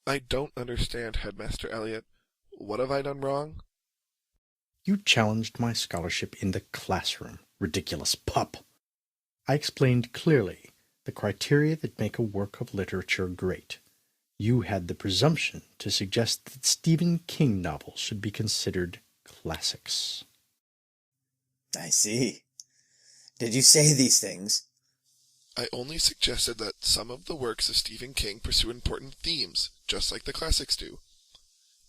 I don't understand, Headmaster Eliot. What have I done wrong? You challenged my scholarship in the classroom, ridiculous pup. I explained clearly the criteria that make a work of literature great. You had the presumption to suggest that Stephen King novels should be considered classics. I see. Did you say these things? I only suggested that some of the works of Stephen King pursue important themes, just like the classics do.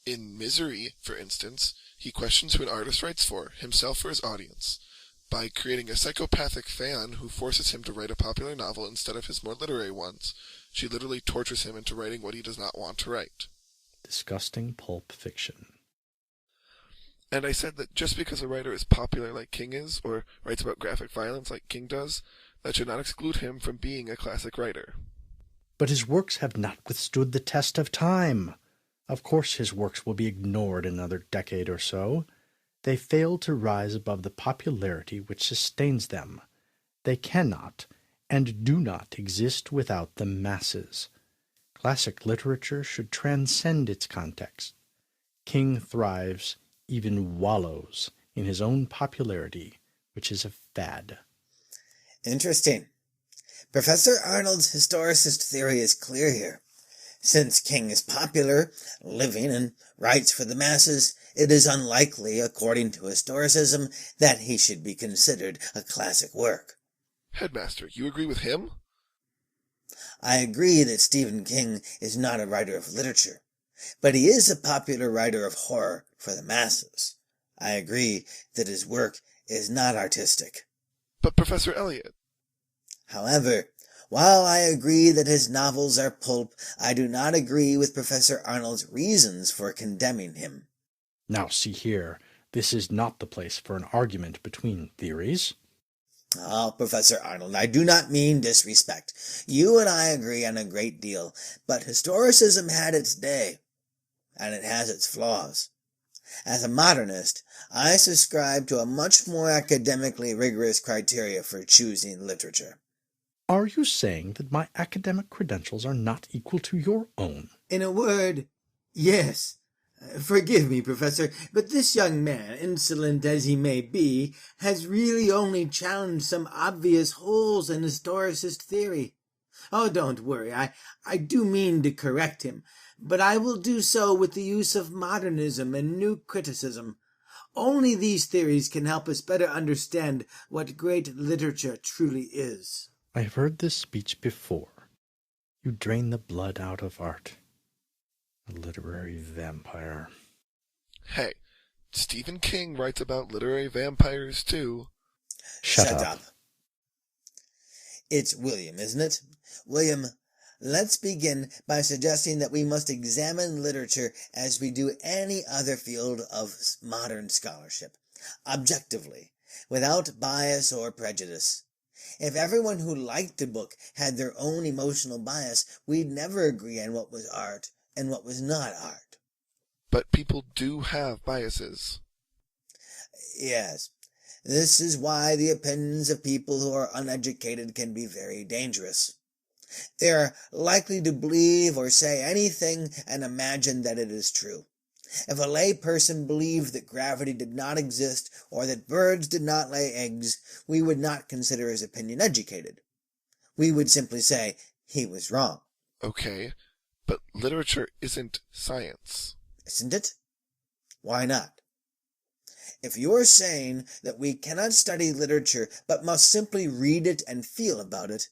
In Misery, for instance, he questions who an artist writes for, himself or his audience, by creating a psychopathic fan who forces him to write a popular novel instead of his more literary ones. She literally tortures him into writing what he does not want to write. Disgusting pulp fiction. And I said that just because a writer is popular like King is, or writes about graphic violence like King does, that should not exclude him from being a classic writer. But his works have not withstood the test of time. Of course his works will be ignored in another decade or so. They fail to rise above the popularity which sustains them. They cannot and do not exist without the masses. Classic literature should transcend its context. King thrives, even wallows, in his own popularity, which is a fad. Interesting. Professor Arnold's historicist theory is clear here. Since King is popular, living, and writes for the masses, it is unlikely, according to historicism, that he should be considered a classic work. Headmaster, you agree with him? I agree that Stephen King is not a writer of literature, but he is a popular writer of horror for the masses. I agree that his work is not artistic. But Professor Eliot. However, while I agree that his novels are pulp, I do not agree with Professor Arnold's reasons for condemning him. Now see here, this is not the place for an argument between theories. Oh, Professor Arnold, I do not mean disrespect. You and I agree on a great deal, but historicism had its day, and it has its flaws. As a modernist, I subscribe to a much more academically rigorous criteria for choosing literature. Are you saying that my academic credentials are not equal to your own? In a word, yes. Forgive me, Professor, but this young man, insolent as he may be, has really only challenged some obvious holes in historicist theory. Oh, don't worry, I do mean to correct him, but I will do so with the use of modernism and new criticism. Only these theories can help us better understand what great literature truly is. I have heard this speech before. You drain the blood out of art. A literary vampire. Hey, Stephen King writes about literary vampires too. Shut up. It's William, isn't it? William, let's begin by suggesting that we must examine literature as we do any other field of modern scholarship, objectively, without bias or prejudice. If everyone who liked a book had their own emotional bias, we'd never agree on what was art and what was not art. But people do have biases. Yes, this is why the opinions of people who are uneducated can be very dangerous. They are likely to believe or say anything and imagine that it is true. If a lay person believed that gravity did not exist or that birds did not lay eggs, we would not consider his opinion educated. We would simply say he was wrong. Okay, but literature isn't science. Isn't it? Why not? If you're saying that we cannot study literature but must simply read it and feel about it,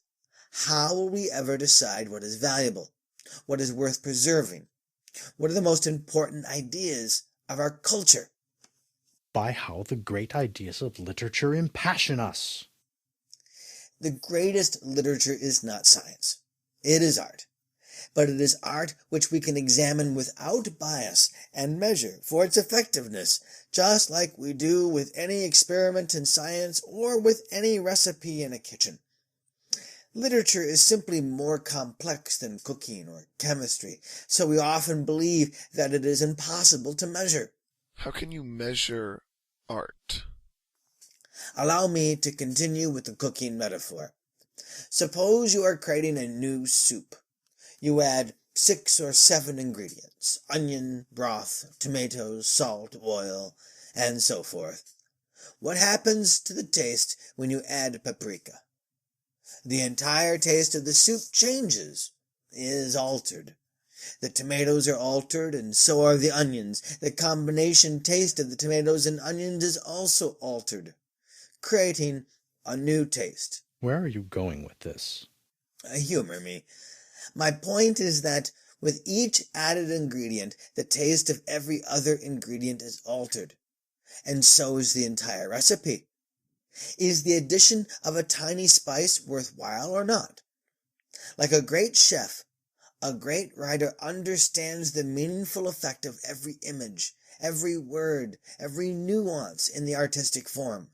how will we ever decide what is valuable, what is worth preserving? What are the most important ideas of our culture? By how the great ideas of literature impassion us. The greatest literature is not science. It is art. But it is art which we can examine without bias and measure for its effectiveness, just like we do with any experiment in science or with any recipe in a kitchen. Literature is simply more complex than cooking or chemistry, so we often believe that it is impossible to measure. How can you measure art? Allow me to continue with the cooking metaphor. Suppose you are creating a new soup. You add 6 or 7 ingredients: onion, broth, tomatoes, salt, oil, and so forth. What happens to the taste when you add paprika? The entire taste of the soup changes, is altered. The tomatoes are altered, and so are the onions. The combination taste of the tomatoes and onions is also altered, creating a new taste. Where are you going with this? Humor me. My point is that with each added ingredient, the taste of every other ingredient is altered, and so is the entire recipe. Is the addition of a tiny spice worthwhile or not? Like a great chef, a great writer understands the meaningful effect of every image, every word, every nuance in the artistic form.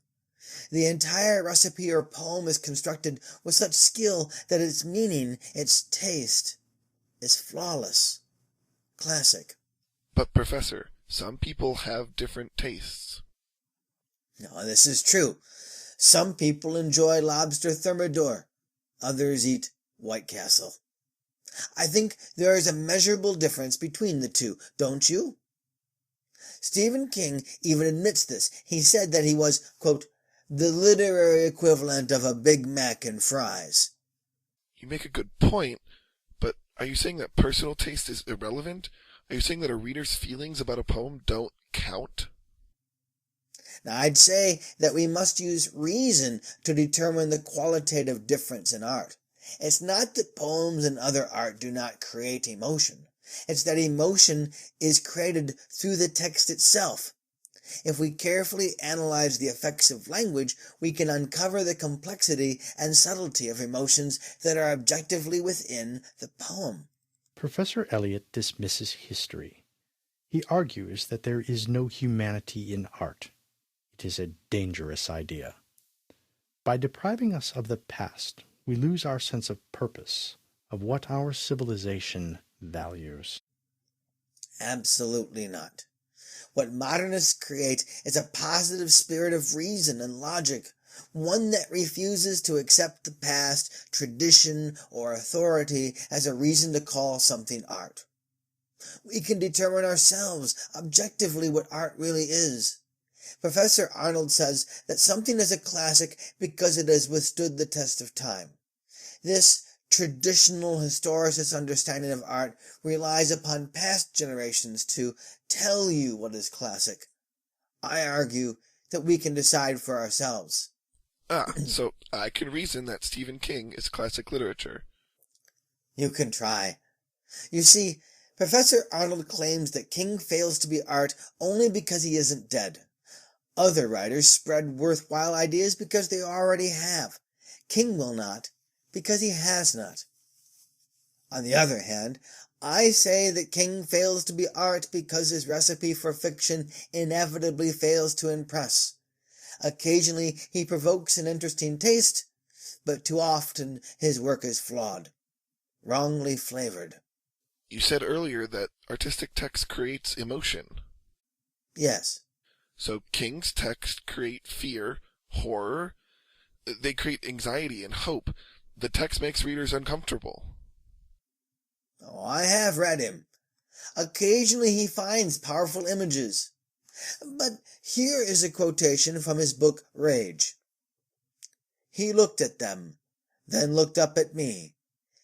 The entire recipe or poem is constructed with such skill that its meaning, its taste, is flawless, classic. But, Professor, some people have different tastes. No, this is true. Some people enjoy lobster thermidor. Others eat White Castle. I think there is a measurable difference between the two, don't you? Stephen King even admits this. He said that he was, quote, the literary equivalent of a Big Mac and fries. You make a good point, but are you saying that personal taste is irrelevant? Are you saying that a reader's feelings about a poem don't count? Now, I'd say that we must use reason to determine the qualitative difference in art. It's not that poems and other art do not create emotion. It's that emotion is created through the text itself. If we carefully analyze the effects of language, we can uncover the complexity and subtlety of emotions that are objectively within the poem. Professor Eliot dismisses history. He argues that there is no humanity in art. It is a dangerous idea. By depriving us of the past, we lose our sense of purpose, of what our civilization values. Absolutely not. What modernists create is a positive spirit of reason and logic, one that refuses to accept the past, tradition, or authority as a reason to call something art. We can determine ourselves objectively what art really is. Professor Arnold says that something is a classic because it has withstood the test of time. This traditional historicist understanding of art relies upon past generations to tell you what is classic. I argue that we can decide for ourselves. So I can reason that Stephen King is classic literature. You can try. You see, Professor Arnold claims that King fails to be art only because he isn't dead. Other writers spread worthwhile ideas because they already have. King will not, because he has not. On the other hand, I say that King fails to be art because his recipe for fiction inevitably fails to impress. Occasionally he provokes an interesting taste, but too often his work is flawed, wrongly flavored. You said earlier that artistic text creates emotion. Yes. So King's texts create fear, horror. They create anxiety and hope. The text makes readers uncomfortable. Oh, I have read him. Occasionally he finds powerful images. But here is a quotation from his book Rage. He looked at them, then looked up at me.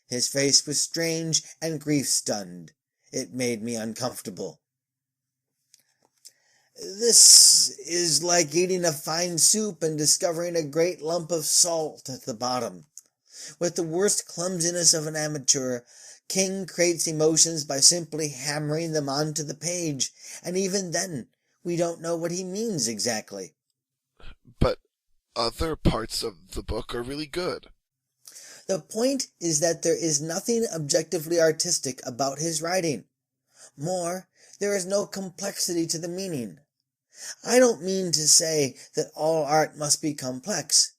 His face was strange and grief-stunned. It made me uncomfortable. This is like eating a fine soup and discovering a great lump of salt at the bottom. With the worst clumsiness of an amateur, King creates emotions by simply hammering them onto the page, and even then, we don't know what he means exactly. But other parts of the book are really good. The point is that there is nothing objectively artistic about his writing. More, there is no complexity to the meaning. I don't mean to say that all art must be complex,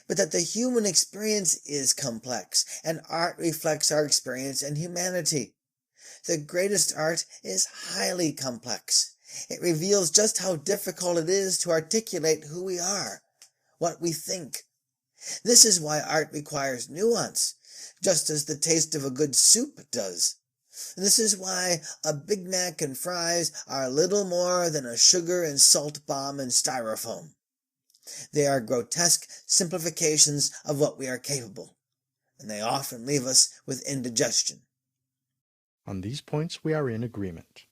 but that the human experience is complex, and art reflects our experience and humanity. The greatest art is highly complex. It reveals just how difficult it is to articulate who we are, what we think. This is why art requires nuance, just as the taste of a good soup does. This is why a Big Mac and fries are little more than a sugar and salt bomb in styrofoam. They are grotesque simplifications of what we are capable, and they often leave us with indigestion. On these points we are in agreement.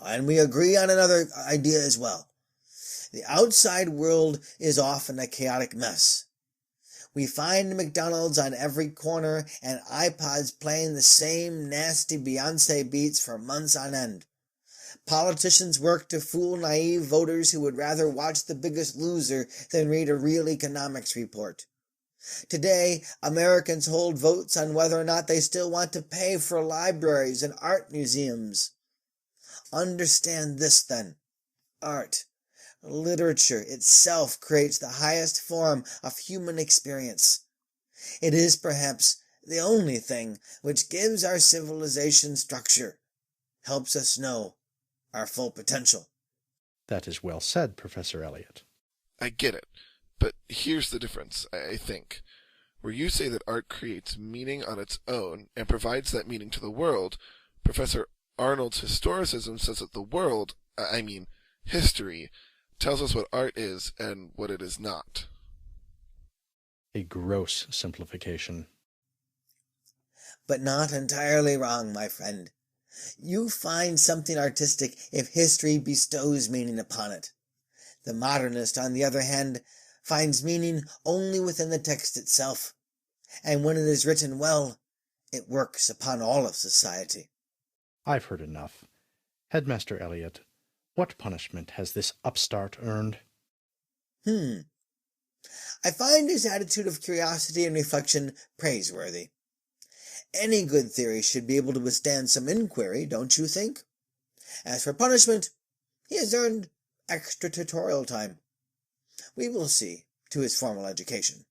And we agree on another idea as well. The outside world is often a chaotic mess. We find McDonald's on every corner and iPods playing the same nasty Beyonce beats for months on end. Politicians work to fool naive voters who would rather watch The Biggest Loser than read a real economics report. Today, Americans hold votes on whether or not they still want to pay for libraries and art museums. Understand this, then. Art, literature itself creates the highest form of human experience. It is perhaps the only thing which gives our civilization structure, helps us know our full potential. That is well said, Professor Eliot. I get it, but here's the difference, I think. Where you say that art creates meaning on its own and provides that meaning to the world, Professor Arnold's historicism says that the world, history, tells us what art is and what it is not. A gross simplification. But not entirely wrong, my friend. You find something artistic if history bestows meaning upon it. The modernist, on the other hand, finds meaning only within the text itself, and when it is written well, it works upon all of society. I've heard enough. Headmaster Eliot, what punishment has this upstart earned? I find his attitude of curiosity and reflection praiseworthy. Any good theory should be able to withstand some inquiry, don't you think? As for punishment, he has earned extra tutorial time. We will see to his formal education.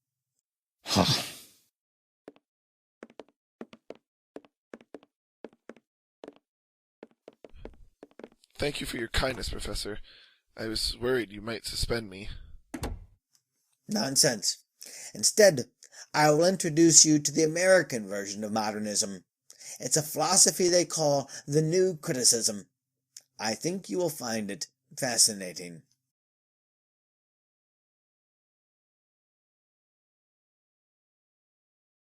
Thank you for your kindness, Professor. I was worried you might suspend me. Nonsense. Instead, I will introduce you to the American version of modernism. It's a philosophy they call the New Criticism. I think you will find it fascinating.